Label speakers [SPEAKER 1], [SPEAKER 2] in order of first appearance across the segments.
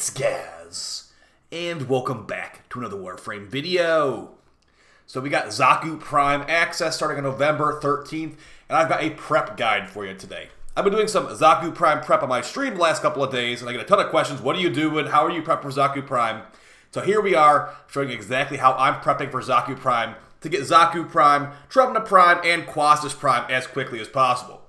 [SPEAKER 1] It's Gaz, and welcome back to another Warframe video. So we got Xaku Prime access starting on November 13th, and I've got a prep guide for you today. I've been doing some Xaku Prime prep on my stream the last couple of days, and I get a ton of questions. What are you doing? How are you prepping for Xaku Prime? So here we are, showing you exactly how I'm prepping for Xaku Prime to get Xaku Prime, Fortuna Prime, and Cetus Prime as quickly as possible.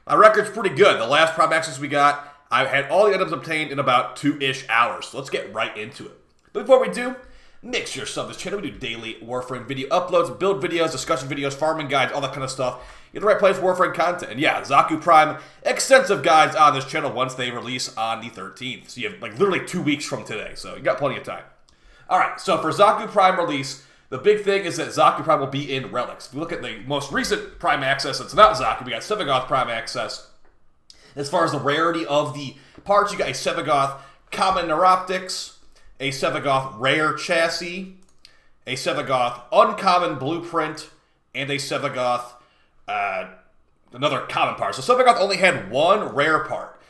[SPEAKER 1] My record's pretty good. The last Prime access we got, I had all the items obtained in about 2-ish hours. So let's get right into it. But before we do, make sure you sub this channel. We do daily Warframe video uploads, build videos, discussion videos, farming guides, all that kind of stuff. You're in the right place for Warframe content. And yeah, Xaku Prime, extensive guides on this channel once they release on the 13th. So you have like literally 2 weeks from today. So you got plenty of time. Alright, so for Xaku Prime release, the big thing is that Xaku Prime will be in Relics. If you look at the most recent Prime access, it's not Xaku. We got Sevagoth Prime access. As far as the rarity of the parts, you got a Sevagoth Common Neuroptics, a Sevagoth Rare Chassis, a Sevagoth Uncommon Blueprint, and a Sevagoth, another common part. So Sevagoth only had one rare part.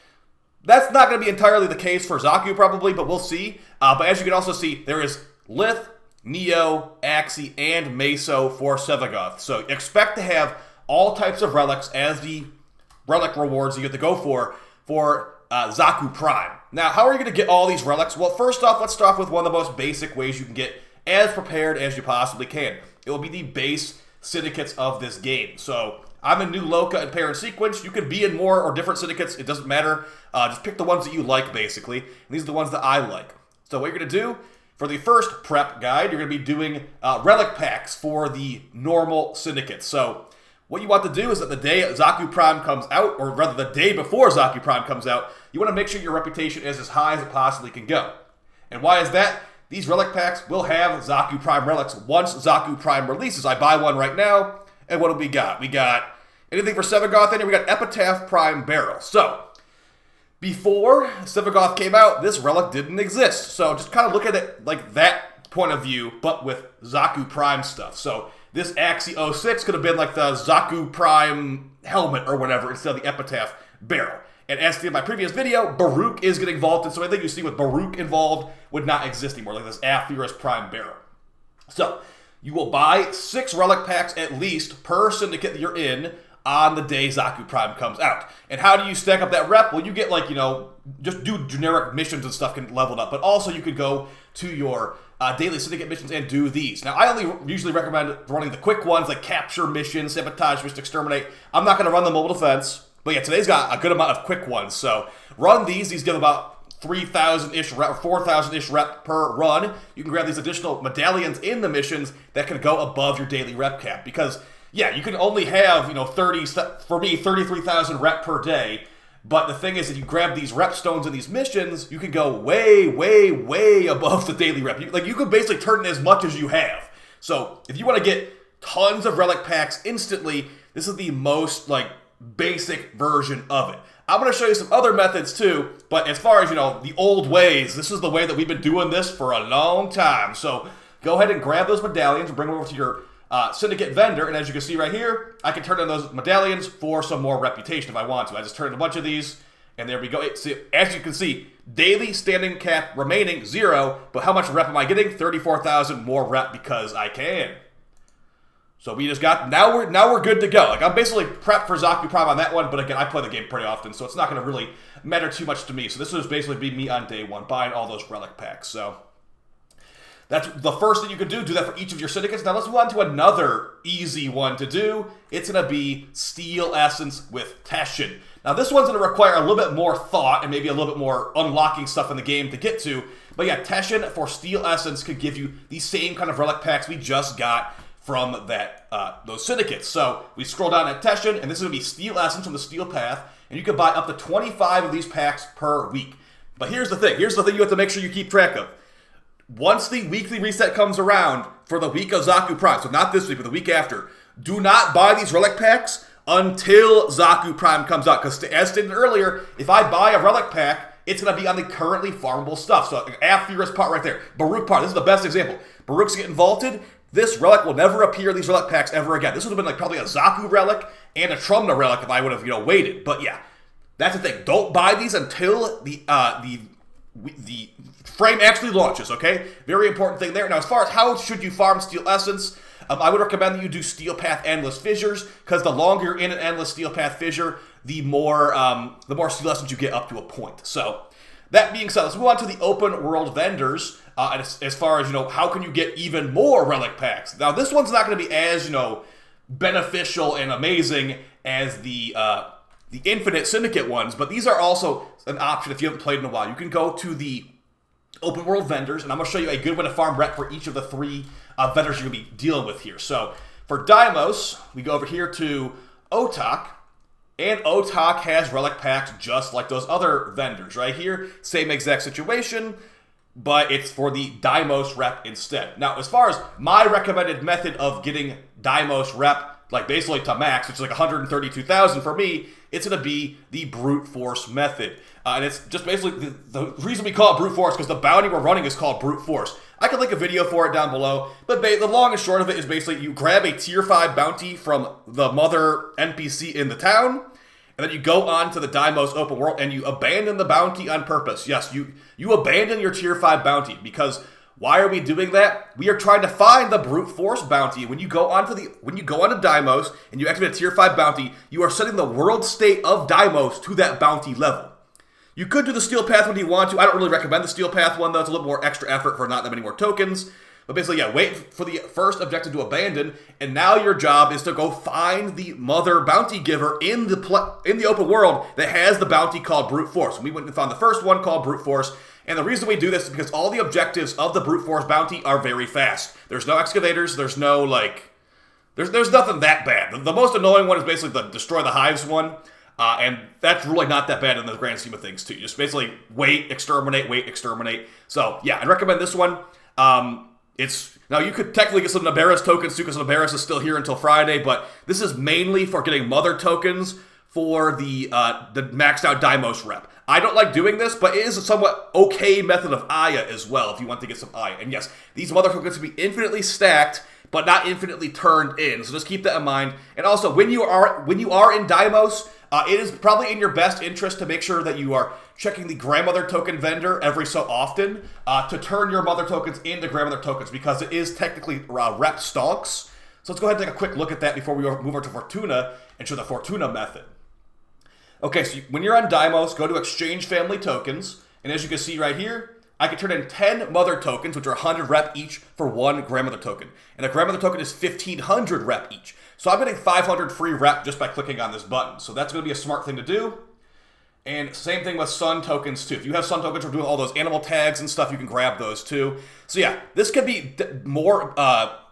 [SPEAKER 1] That's not going to be entirely the case for Xaku probably, but we'll see. But as you can also see, there is Lith, Neo, Axii, and Meso for Sevagoth. So expect to have all types of relics as the relic rewards you get to go for Xaku Prime. Now, how are you going to get all these relics? Well, first off, let's start off with one of the most basic ways you can get as prepared as you possibly can. It will be the base syndicates of this game. So I'm in New Loka and Parent Sequence. You could be in more or different syndicates. It doesn't matter. Just pick the ones that you like, basically. And these are the ones that I like. So what you're going to do, for the first prep guide, you're going to be doing relic packs for the normal syndicates. So what you want to do is that the day Xaku Prime comes out, or rather the day before Xaku Prime comes out, you want to make sure your reputation is as high as it possibly can go. And why is that? These relic packs will have Xaku Prime relics once Xaku Prime releases. I buy one right now, and what do we got? We got anything for Sevagoth in here. We got Epitaph Prime Barrel. So before Sevagoth came out, this relic didn't exist. So just kind of look at it like that point of view, but with Xaku Prime stuff. So this Axii 06 could have been like the Xaku Prime helmet or whatever instead of the Epitaph barrel. And as to my previous video, Baruch is getting vaulted, so anything you see with Baruch involved would not exist anymore, like this Aphirus Prime barrel. So you will buy 6 relic packs at least per syndicate that you're in on the day Xaku Prime comes out. And how do you stack up that rep? Well, you get like, just do generic missions and stuff can level it up, but also you could go to your daily syndicate missions and do these. Now, I only usually recommend running the quick ones like capture missions, sabotage, just exterminate. I'm not going to run the mobile defense, but yeah, today's got a good amount of quick ones. So run these. These give about 3,000-ish rep, 4,000-ish rep per run. You can grab these additional medallions in the missions that can go above your daily rep cap because, yeah, you can only have, 33,000 rep per day. But the thing is that you grab these rep stones in these missions, you can go way, way, way above the daily rep. You could basically turn in as much as you have. So if you want to get tons of relic packs instantly, this is the most basic version of it. I'm going to show you some other methods too, but as far as the old ways, this is the way that we've been doing this for a long time. So go ahead and grab those medallions and bring them over to your syndicate vendor, and as you can see right here, I can turn in those medallions for some more reputation if I want to. I just turn in a bunch of these, and there we go. See, as you can see, daily standing cap remaining 0, but how much rep am I getting? 34,000 more rep because I can. So we just got, now we're good to go. I'm basically prepped for Xaku Prime on that one, but again, I play the game pretty often, so it's not going to really matter too much to me. So this will just basically be me on day 1, buying all those relic packs. So that's the first thing you could do. Do that for each of your syndicates. Now let's move on to another easy one to do. It's going to be Steel Essence with Teshin. Now this one's going to require a little bit more thought and maybe a little bit more unlocking stuff in the game to get to. But yeah, Teshin for Steel Essence could give you the same kind of relic packs we just got from those syndicates. So we scroll down at Teshin, and this is going to be Steel Essence from the Steel Path, and you can buy up to 25 of these packs per week. But here's the thing. Here's the thing you have to make sure you keep track of. Once the weekly reset comes around for the week of Xaku Prime, so not this week, but the week after, do not buy these relic packs until Xaku Prime comes out. Because as stated earlier, if I buy a relic pack, it's going to be on the currently farmable stuff. So Aphirus part right there. Baruch part. This is the best example. Baruch's getting vaulted. This relic will never appear in these relic packs ever again. This would have been probably a Xaku relic and a Fortuna relic if I would have waited. But yeah, that's the thing. Don't buy these until the frame actually launches, okay? Very important thing there. Now, as far as how should you farm Steel Essence, I would recommend that you do Steel Path Endless Fissures, because the longer you're in an Endless Steel Path Fissure, the more Steel Essence you get up to a point. So, that being said, let's move on to the open world vendors. And as far as, how can you get even more relic packs? Now, this one's not going to be as, beneficial and amazing as the Infinite Syndicate ones, but these are also an option if you haven't played in a while. You can go to the open world vendors, and I'm going to show you a good way to farm rep for each of the three vendors you're going to be dealing with here. So, for Deimos, we go over here to Otak, and Otak has relic packs just like those other vendors right here. Same exact situation, but it's for the Deimos rep instead. Now, as far as my recommended method of getting Deimos rep, like basically to max, which is like 132,000 for me, it's going to be the Brute Force method. And it's just basically, the reason we call it Brute Force, because the bounty we're running is called Brute Force. I can link a video for it down below, but the long and short of it is basically you grab a tier 5 bounty from the mother NPC in the town, and then you go on to the Deimos open world and you abandon the bounty on purpose. Yes, you abandon your tier 5 bounty, because why are we doing that? We are trying to find the Brute Force bounty. When you go onto Deimos and you activate a tier 5 bounty, you are setting the world state of Deimos to that bounty level. You could do the Steel Path one if you want to. I don't really recommend the Steel Path one, though. It's a little more extra effort for not that many more tokens. But basically, yeah, wait for the first objective to abandon, and now your job is to go find the mother bounty giver in the open world that has the bounty called Brute Force. And we went and found the first one called Brute Force, and the reason we do this is because all the objectives of the Brute Force bounty are very fast. There's no excavators, there's no, there's nothing that bad. The most annoying one is basically the Destroy the Hives one, and that's really not that bad in the grand scheme of things, too. Just basically wait, exterminate. So, yeah, I'd recommend this one. Now, you could technically get some Nabarus tokens, too, because Nabarus is still here until Friday, but this is mainly for getting mother tokens for the maxed out Deimos rep. I don't like doing this, but it is a somewhat okay method of Aya as well, if you want to get some Aya. And yes, these mother tokens can be infinitely stacked, but not infinitely turned in, so just keep that in mind. And also, when you are in Deimos, it is probably in your best interest to make sure that you are checking the grandmother token vendor every so often to turn your mother tokens into grandmother tokens, because it is technically rep stonks. So let's go ahead and take a quick look at that before we move over to Fortuna and show the Fortuna method. Okay, so when you're on Deimos, go to Exchange Family Tokens, and as you can see right here, I can turn in 10 mother tokens, which are 100 rep each for one grandmother token. And a grandmother token is 1,500 rep each. So I'm getting 500 free rep just by clicking on this button. So that's going to be a smart thing to do. And same thing with Sun tokens too. If you have Sun tokens for doing all those animal tags and stuff, you can grab those too. So yeah, this can be more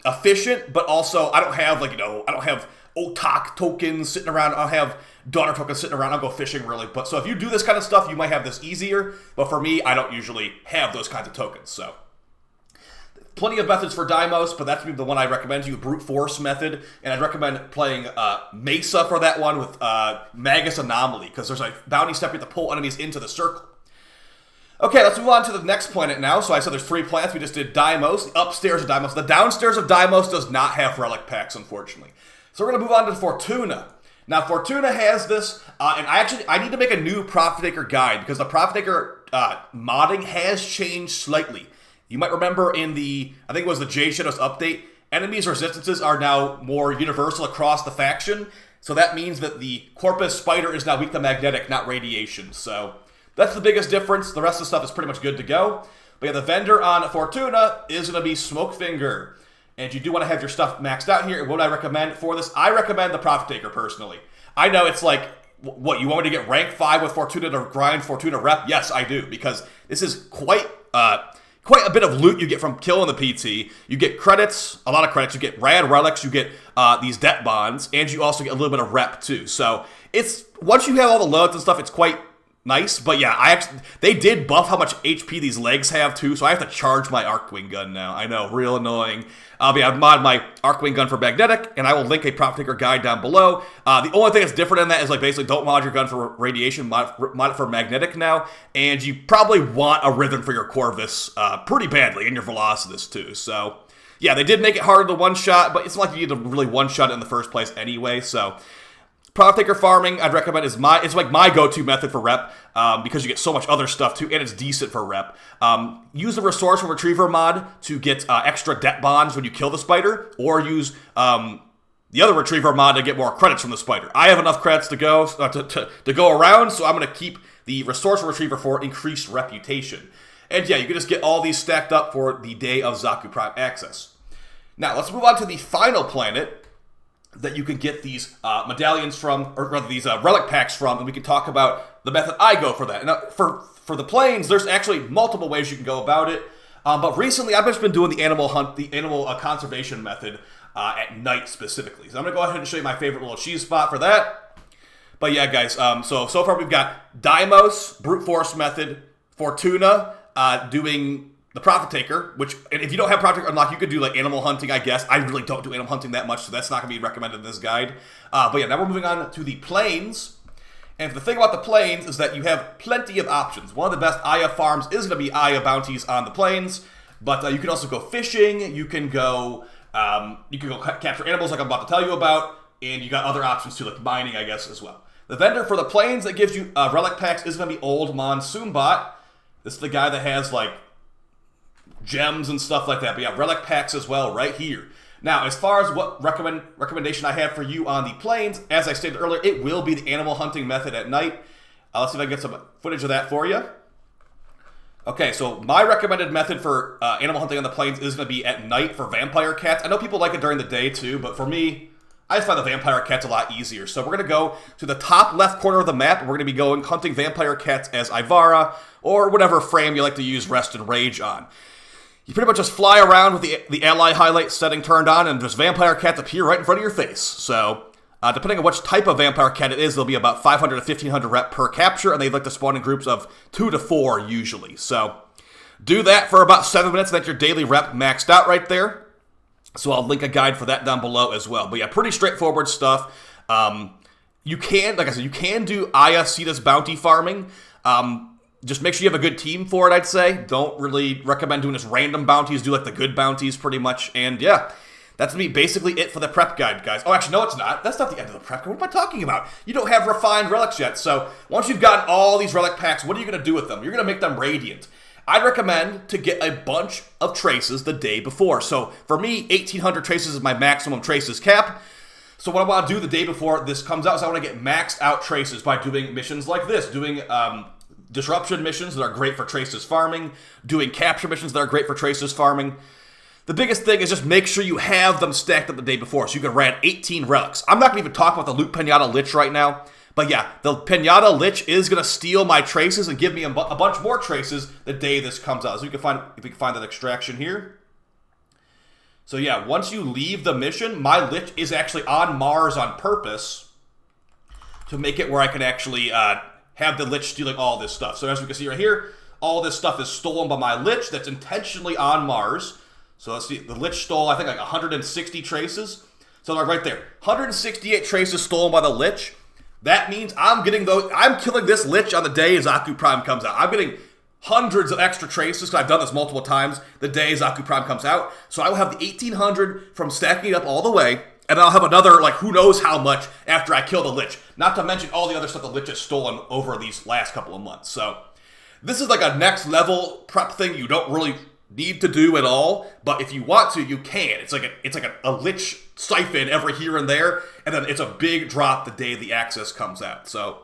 [SPEAKER 1] efficient, but also I don't have I don't have Otak tokens sitting around. I don't have Daughter tokens sitting around. I'll go fishing really. But so if you do this kind of stuff, you might have this easier. But for me, I don't usually have those kinds of tokens. So plenty of methods for Deimos, but that's the one I recommend you, Brute Force method. And I'd recommend playing Mesa for that one with Magus Anomaly, because there's a bounty step you have to pull enemies into the circle. Okay, let's move on to the next planet now. So I said there's 3 planets. We just did Deimos, the upstairs of Deimos. The downstairs of Deimos does not have relic packs, unfortunately. So we're going to move on to Fortuna. Now, Fortuna has this, and I need to make a new Profitaker guide, because the Profitaker modding has changed slightly. You might remember in I think it was the Jade Shadows update, enemies' resistances are now more universal across the faction. So that means that the Corpus Spider is now weak to magnetic, not radiation. So that's the biggest difference. The rest of the stuff is pretty much good to go. But yeah, the vendor on Fortuna is going to be Smokefinger. And you do want to have your stuff maxed out here. And what I recommend for this, I recommend the Profitaker personally. I know it's like, what, you want me to get rank 5 with Fortuna to grind Fortuna rep? Yes, I do, because this is quite a bit of loot you get from killing the PT. You get credits, a lot of credits. You get rad relics, you get these debt bonds, and you also get a little bit of rep too. So it's, once you have all the loads and stuff, it's quite nice. But yeah, they did buff how much HP these legs have too, so I have to charge my Arcwing gun now. I know, real annoying. I've modded my Arcwing gun for magnetic, and I will link a Profitaker guide down below. The only thing that's different in that is basically don't mod your gun for radiation, mod it for magnetic now, and you probably want a rhythm for your Corvus pretty badly, and your Velocitus too. So yeah, they did make it harder to one-shot, but it's not like you need to really one-shot it in the first place anyway, so Profit farming, I'd recommend, it's like my go-to method for rep, because you get so much other stuff too, and it's decent for rep. Use the Resourceful Retriever mod to get extra debt bonds when you kill the spider, or use the other Retriever mod to get more credits from the spider. I have enough credits to go around, so I'm going to keep the Resourceful Retriever for increased reputation. And yeah, you can just get all these stacked up for the day of Xaku Prime access. Now, let's move on to the final planet that you can get these medallions from, or rather these relic packs from, and we can talk about the method I go for that. And for the planes, there's actually multiple ways you can go about it. But recently, I've just been doing the animal conservation method at night specifically. So I'm gonna go ahead and show you my favorite little cheese spot for that. But yeah, guys. So far we've got Deimos brute force method, Fortuna doing the Profit Taker, which, and if you don't have Profit Taker unlocked, you could do like animal hunting, I guess. I really don't do animal hunting that much, so that's not going to be recommended in this guide. But yeah, now we're moving on to the planes. And the thing about the planes is that you have plenty of options. One of the best Aya farms is going to be Aya bounties on the planes, but you can also go fishing. You can go capture animals like I'm about to tell you about, and you got other options too, like mining, I guess, as well. The vendor for the planes that gives you relic packs is going to be Old Monsoon Bot. This is the guy that has like gems and stuff like that. But yeah, relic packs as well right here. Now, as far as what recommendation I have for you on the planes, as I stated earlier, it will be the animal hunting method at night. Let's see if I can get some footage of that for you. Okay, so my recommended method for animal hunting on the plains is going to be at night for vampire cats. I know people like it during the day too, but for me, I just find the vampire cats a lot easier. So we're going to go to the top left corner of the map. We're going to be going hunting vampire cats as Ivara, or whatever frame you like to use Rest and Rage on. You pretty much just fly around with the ally highlight setting turned on, and there's vampire cats appear right in front of your face. So, depending on which type of vampire cat it is, there'll be about 500 to 1500 rep per capture, and they like to spawn in groups of 2 to 4 usually. So, do that for about 7 minutes, and that's your daily rep maxed out right there. So I'll link a guide for that down below as well. But yeah, pretty straightforward stuff. You can, like I said, you can do Aya Cetus bounty farming. Just make sure you have a good team for it, I'd say. Don't really recommend doing just random bounties. Do like the good bounties pretty much. And yeah, that's going to be basically it for the prep guide, guys. Oh, actually, no, it's not. That's not the end of the prep guide. What am I talking about? You don't have refined relics yet. So once you've gotten all these relic packs, what are you going to do with them? You're going to make them radiant. I'd recommend to get a bunch of traces the day before. So for me, 1800 traces is my maximum traces cap. So what I want to do the day before this comes out is I want to get maxed out traces by doing missions like this. Doing disruption missions that are great for traces farming. Doing capture missions that are great for traces farming. The biggest thing is just make sure you have them stacked up the day before so you can ran 18 relics. I'm not going to even talk about the Loot Pinata Lich right now. But yeah, the Pinata Lich is going to steal my traces and give me a bunch more traces the day this comes out. So if we can find that extraction here. So yeah, once you leave the mission, my Lich is actually on Mars on purpose to make it where I can actually have the Lich stealing all this stuff. So as we can see right here, all this stuff is stolen by my Lich that's intentionally on Mars. So let's see, the Lich stole, I think, like 160 traces. So like right there, 168 traces stolen by the Lich. That means I'm killing this Lich on the day Xaku Prime comes out. I'm getting hundreds of extra traces, because I've done this multiple times, the day Xaku Prime comes out. So I will have the 1800 from stacking it up all the way, and I'll have another, like, who knows how much after I kill the Lich. Not to mention all the other stuff the Lich has stolen over these last couple of months. So this is like a next level prep thing you don't really need to do at all, but if you want to, you can. It's like a Lich siphon every here and there, and then it's a big drop the day the access comes out. So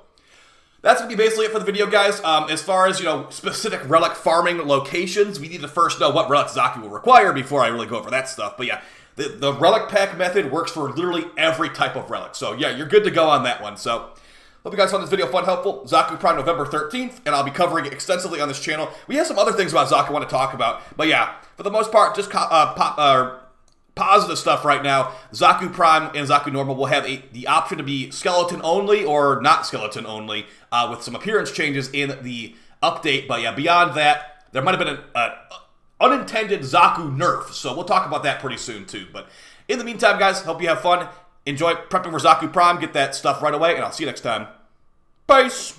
[SPEAKER 1] that's gonna be basically it for the video, guys. As far as, specific relic farming locations, we need to first know what relics Xaku will require before I really go over that stuff. But yeah, the relic pack method works for literally every type of relic. So yeah, you're good to go on that one. So hope you guys found this video fun, helpful. Xaku Prime November 13th, and I'll be covering it extensively on this channel. We have some other things about Xaku I want to talk about, but yeah, for the most part, just positive stuff right now. Xaku Prime and Xaku Normal will have the option to be skeleton only or not skeleton only, with some appearance changes in the update. But yeah, beyond that, there might have been an unintended Xaku nerf, so we'll talk about that pretty soon too. But in the meantime, guys, hope you have fun. Enjoy prepping for Xaku Prime. Get that stuff right away, and I'll see you next time. Peace!